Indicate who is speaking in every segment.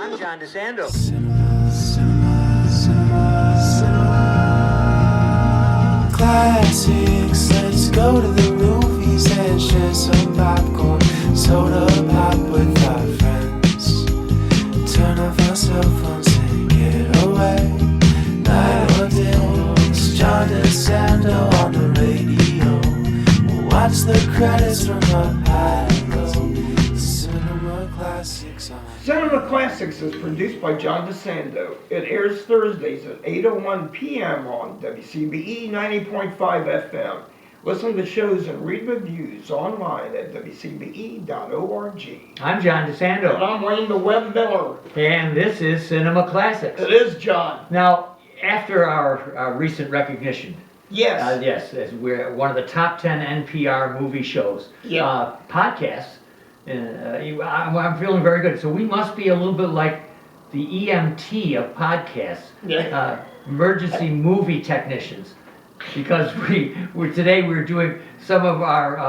Speaker 1: I'm John DeSando.
Speaker 2: Classics, let's go to the movies and share some popcorn, soda pop with our friends. Turn off our cell phones and get away. Night or day, it's John DeSando on the radio. We'll watch the credits from up high and low. Cinema Classics on
Speaker 3: Cinema Classics is produced by John DeSando. It airs Thursdays at 8:01 p.m. on WCBE 90.5 FM. Listen to shows and read reviews online at WCBE.org.
Speaker 1: I'm John
Speaker 3: And
Speaker 1: DeSando.
Speaker 3: I'm Wayne the Web Miller.
Speaker 1: And this is Cinema Classics.
Speaker 3: It is John.
Speaker 1: Now, after our recent recognition,
Speaker 3: Yes.
Speaker 1: yes, as we're one of the top 10 NPR movie shows,
Speaker 3: Yeah.
Speaker 1: podcasts, I'm feeling very good. So we must be a little bit like the EMT of podcasts,
Speaker 3: Yeah.
Speaker 1: emergency movie technicians, because today we're doing some of our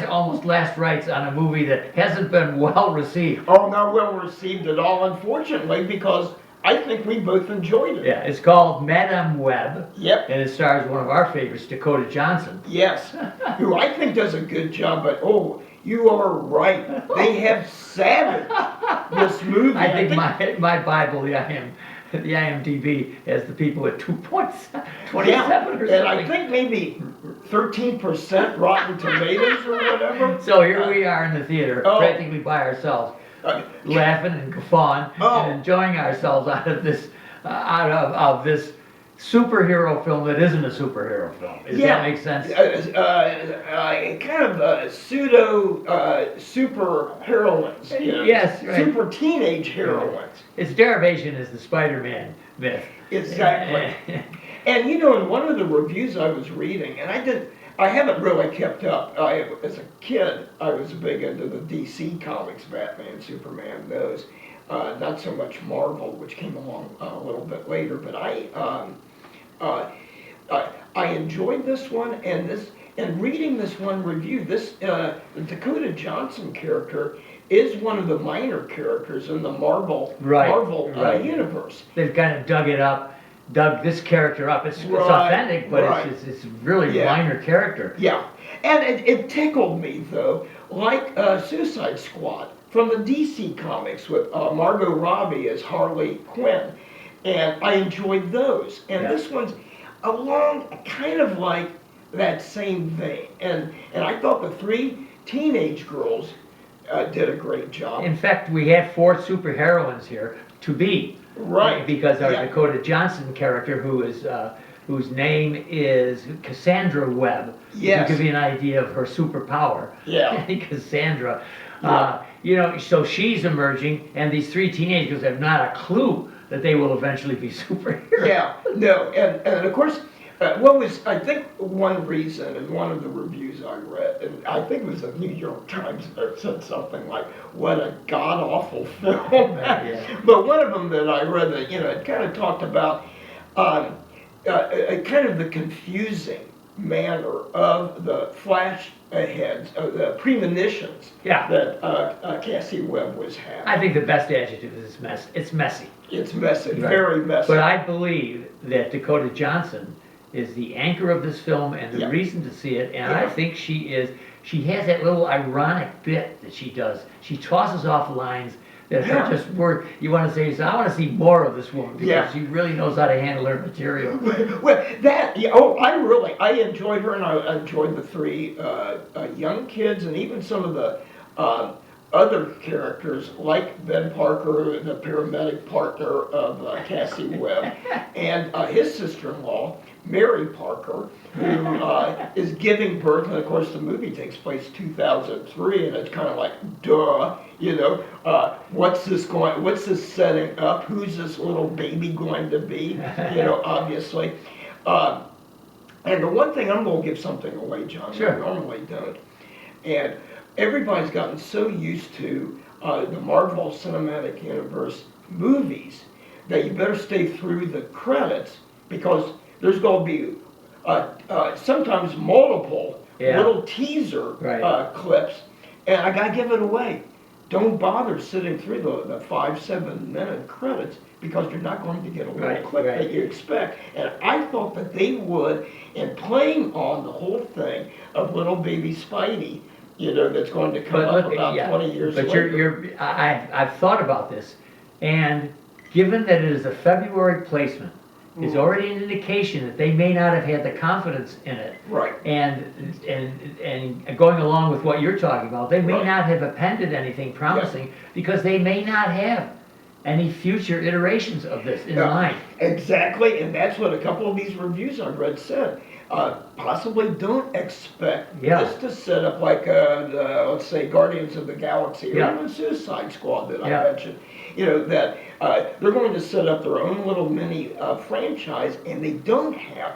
Speaker 1: almost last rites on a movie that hasn't been well received.
Speaker 3: Oh, not well received at all, unfortunately, because I think we both enjoyed it.
Speaker 1: Yeah, it's called Madame Web,
Speaker 3: Yep.
Speaker 1: and it stars one of our favorites, Dakota Johnson.
Speaker 3: Yes. Who I think does a good job, but you are right. They have savaged this movie.
Speaker 1: I think my Bible, the IMDb, has the people at 2.27 or something.
Speaker 3: And I think maybe 13% Rotten Tomatoes or whatever.
Speaker 1: So here we are in the theater,
Speaker 3: Oh.
Speaker 1: practically by ourselves, laughing and guffawing
Speaker 3: Oh.
Speaker 1: and enjoying ourselves out of this superhero film that isn't a superhero film. Does that make sense?
Speaker 3: Kind of pseudo super heroines.
Speaker 1: Yes, right.
Speaker 3: Super teenage heroines.
Speaker 1: Its derivation is the Spider-Man myth.
Speaker 3: Exactly. And in one of the reviews I was reading, and I haven't really kept up. As a kid, I was big into the DC comics, Batman, Superman, those. Not so much Marvel, which came along a little bit later. But I enjoyed this one, and reading this one review, the Dakota Johnson character is one of the minor characters in the Marvel universe.
Speaker 1: They've kind of dug this character up. It's authentic, but it's really minor character.
Speaker 3: Yeah, and it tickled me though, like Suicide Squad from the DC comics with Margot Robbie as Harley Quinn, and I enjoyed those. And this one's along kind of like that same vein, and I thought the three teenage girls did a great job.
Speaker 1: In fact, we have 4 superheroines here to be.
Speaker 3: Right.
Speaker 1: Because our Dakota Johnson character, whose name is Cassandra Webb,
Speaker 3: Yes.
Speaker 1: to give you an idea of her superpower.
Speaker 3: Yeah.
Speaker 1: Cassandra. So she's emerging, and these 3 teenagers have not a clue that they will eventually be superheroes.
Speaker 3: Yeah, no, and of course, what was, I think, one reason in one of the reviews I read, and I think it was the New York Times that said something like, what a god-awful film. But one of them that I read that, it kind of talked about kind of the confusing manner of the flash heads, the premonitions that Cassie Webb was having.
Speaker 1: I think the best adjective is it's messy.
Speaker 3: It's messy, very messy.
Speaker 1: But I believe that Dakota Johnson is the anchor of this film and the reason to see it, and I think she has that little ironic bit that she does. She tosses off lines that are just you want to say, so I want to see more of this woman because she really knows how to handle her material.
Speaker 3: Well, I enjoyed her, and I enjoyed the 3 young kids, and even some of the other characters like Ben Parker, the paramedic partner of Cassie Webb, and his sister-in-law, Mary Parker, who is giving birth, and of course the movie takes place 2003, and it's kind of like, duh, what's this setting up? Who's this little baby going to be? Obviously. And the one thing, I'm going to give something away, John, I normally don't, and everybody's gotten so used to the Marvel Cinematic Universe movies that you better stay through the credits, because there's going to be sometimes multiple little teaser clips, and I got to give it away. don't bother sitting through the 5-7 minute credits because you're not going to get a little
Speaker 1: Right,
Speaker 3: clip
Speaker 1: right.
Speaker 3: that you expect. And I thought that they would, in playing on the whole thing of little baby Spidey, that's going to come
Speaker 1: But
Speaker 3: up
Speaker 1: look,
Speaker 3: about
Speaker 1: yeah,
Speaker 3: 20 years
Speaker 1: but
Speaker 3: later.
Speaker 1: I've thought about this, and given that it is a February placement, is already an indication that they may not have had the confidence in it.
Speaker 3: Right.
Speaker 1: And going along with what you're talking about, they may
Speaker 3: Right.
Speaker 1: not have appended anything promising because they may not have any future iterations of this in
Speaker 3: Yeah,
Speaker 1: mind.
Speaker 3: Exactly, and that's what a couple of these reviews I read said. Possibly don't expect
Speaker 1: Yeah.
Speaker 3: this to set up like, let's say, Guardians of the Galaxy or
Speaker 1: Yeah.
Speaker 3: even Suicide Squad that
Speaker 1: Yeah.
Speaker 3: I mentioned. That they're going to set up their own little mini franchise, and they don't have,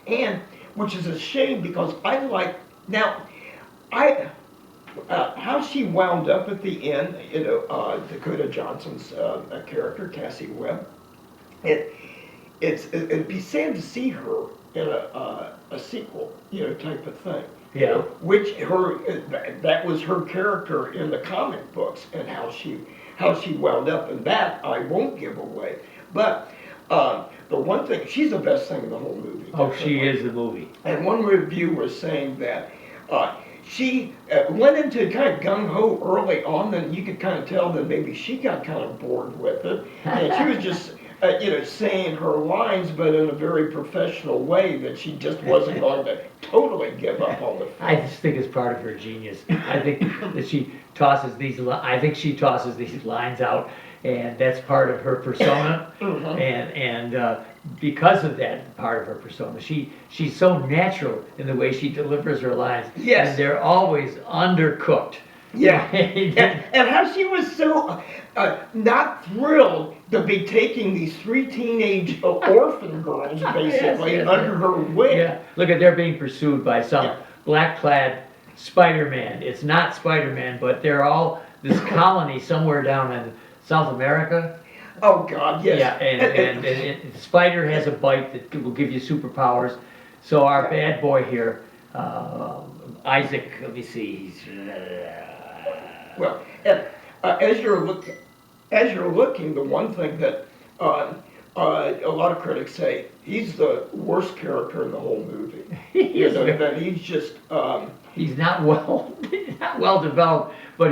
Speaker 3: and which is a shame because I like now, how she wound up at the end, Dakota Johnson's character, Cassie Webb. It'd be sad to see her in a sequel, type of thing.
Speaker 1: Yeah.
Speaker 3: Which that was her character in the comic books, and how she wound up, and that I won't give away. But the one thing, she's the best thing in the whole movie.
Speaker 1: Oh, she is the movie.
Speaker 3: And one review was saying that she went into kind of gung-ho early on, then you could kind of tell that maybe she got kind of bored with it. And she was just, saying her lines, but in a very professional way, that she just wasn't going to totally give up on the film.
Speaker 1: I just think it's part of her genius. I think that she tosses these lines out, and that's part of her persona. And because of that part of her persona, she's so natural in the way she delivers her lines.
Speaker 3: Yes.
Speaker 1: And they're always undercooked.
Speaker 3: Yeah, and how she was so not thrilled to be taking these 3 teenage orphan girls, basically,
Speaker 1: Yes,
Speaker 3: under her wing.
Speaker 1: Yeah, look at they're being pursued by some
Speaker 3: Yeah.
Speaker 1: black-clad Spider-Man. It's not Spider-Man, but they're all this colony somewhere down in South America.
Speaker 3: Oh, God, yes.
Speaker 1: Yeah, and Spider has a bite that will give you superpowers. So our bad boy here, Isaac, let me see,
Speaker 3: Well, and as you're looking, the one thing that a lot of critics say, he's the worst character in the whole movie. That he's just
Speaker 1: he's not well developed, but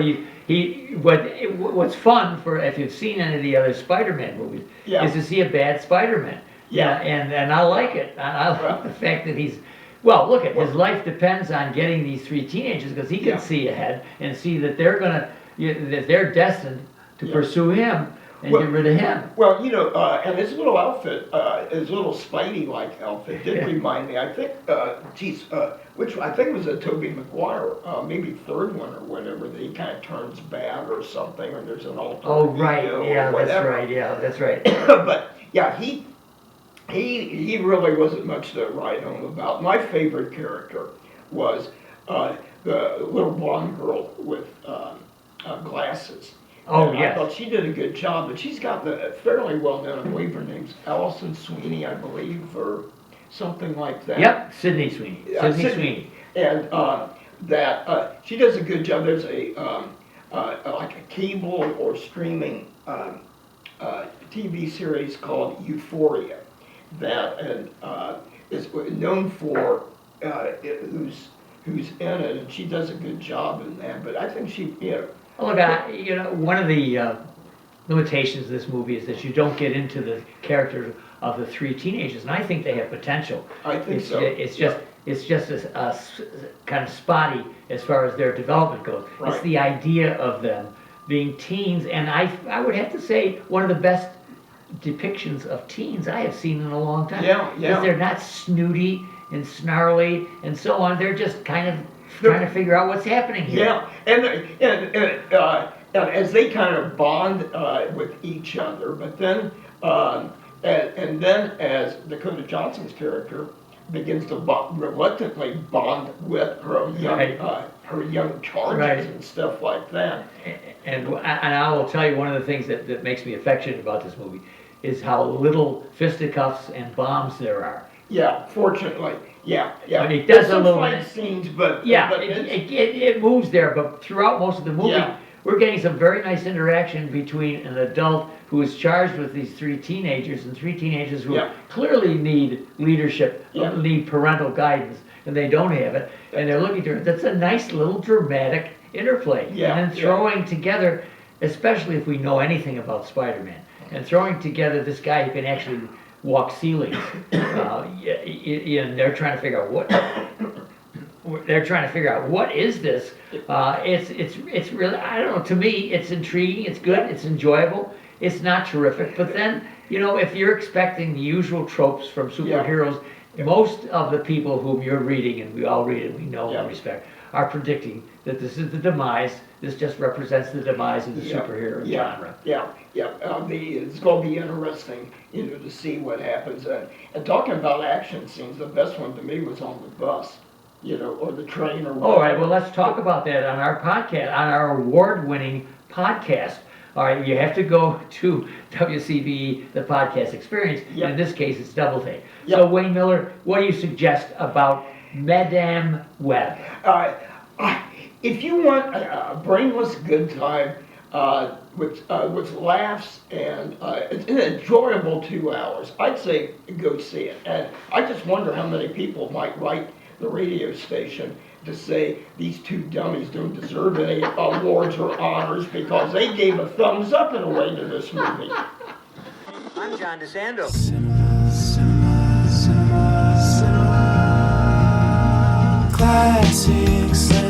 Speaker 1: what's fun for, if you've seen any of the other Spider-Man movies,
Speaker 3: Yeah.
Speaker 1: is to see a bad Spider-Man.
Speaker 3: Yeah.
Speaker 1: And I like it. I like the fact that well, look at his life depends on getting these 3 teenagers, because he can
Speaker 3: Yeah.
Speaker 1: see ahead and see that that they're destined to
Speaker 3: Yeah.
Speaker 1: pursue him and
Speaker 3: Well-
Speaker 1: get rid of him.
Speaker 3: Well, and his little outfit, his little Spidey-like outfit did
Speaker 1: Yeah.
Speaker 3: remind me, I think, which I think was a Tobey Maguire, maybe 3rd one or whatever, that he kind of turns bad or something, or there's an alternate
Speaker 1: Oh, right,
Speaker 3: ego or
Speaker 1: yeah, that's
Speaker 3: whatever.
Speaker 1: right, yeah, that's right.
Speaker 3: But, yeah, he really wasn't much to write home about. My favorite character was the little blonde girl with glasses.
Speaker 1: Oh,
Speaker 3: And
Speaker 1: yes.
Speaker 3: I thought she did a good job, but she's got the fairly well known, I believe her name's Allison Sweeney, I believe, or something like that.
Speaker 1: Yep, Sydney Sweeney,
Speaker 3: Yeah,
Speaker 1: Sydney Sweeney.
Speaker 3: And that she does a good job. There's like a cable or streaming TV series called Euphoria that is known for who's in it, and she does a good job in that. But I think she,
Speaker 1: Oh, look, one of the limitations of this movie is that you don't get into the characters of the 3 teenagers, and I think they have potential.
Speaker 3: I think so.
Speaker 1: It's just kind of spotty as far as their development goes. It's
Speaker 3: Right.
Speaker 1: the idea of them being teens, and I would have to say one of the best depictions of teens I have seen in a long time.
Speaker 3: Yeah.
Speaker 1: Because they're not snooty and snarly and so on. They're just kind of trying to figure out what's happening here.
Speaker 3: Yeah, and as they kind of bond with each other, but then and then as Dakota Johnson's character begins to reluctantly bond with her young
Speaker 1: Right.
Speaker 3: her young charges
Speaker 1: Right.
Speaker 3: and stuff like that.
Speaker 1: And I will tell you, one of the things that makes me affectionate about this movie is how little fisticuffs and bombs there are.
Speaker 3: Yeah, fortunately, yeah.
Speaker 1: I mean, it
Speaker 3: There's
Speaker 1: does a
Speaker 3: some
Speaker 1: little
Speaker 3: fight
Speaker 1: bit.
Speaker 3: scenes, but
Speaker 1: Yeah,
Speaker 3: but
Speaker 1: it moves there, but throughout most of the movie,
Speaker 3: Yeah.
Speaker 1: we're getting some very nice interaction between an adult who is charged with these three teenagers and three teenagers who
Speaker 3: Yeah.
Speaker 1: clearly need leadership,
Speaker 3: Yeah.
Speaker 1: need parental guidance, and they don't have it, and they're looking to it. That's a nice little dramatic interplay.
Speaker 3: Yeah,
Speaker 1: And then throwing together, especially if we know anything about Spider-Man, and throwing together this guy who can actually walk ceilings, and they're trying to figure out what is this. It's really, I don't know, to me, it's intriguing, it's good, it's enjoyable, it's not terrific, but then, if you're expecting the usual tropes from superheroes, most of the people whom you're reading, and we all read and we know and respect, are predicting that this is the demise, this just represents the demise of the superhero genre.
Speaker 3: It's going to be interesting, to see what happens. And talking about action scenes, the best one to me was on the bus, or the train or whatever.
Speaker 1: All right, well, let's talk about that on our podcast, on our award-winning podcast. All right, you have to go to WCBE, the podcast experience.
Speaker 3: Yep.
Speaker 1: In this case, it's Doubleday.
Speaker 3: Yep.
Speaker 1: So, Wayne Miller, what do you suggest about Madame Web?
Speaker 3: If you want a brainless good time with laughs and it's an enjoyable 2 hours, I'd say go see it. And I just wonder how many people might write the radio station to say these two dummies don't deserve any awards or honors because they gave a thumbs up in a way to this movie.
Speaker 4: I'm John DeSando.
Speaker 2: Cinema, cinema, cinema, cinema. Classic cinema.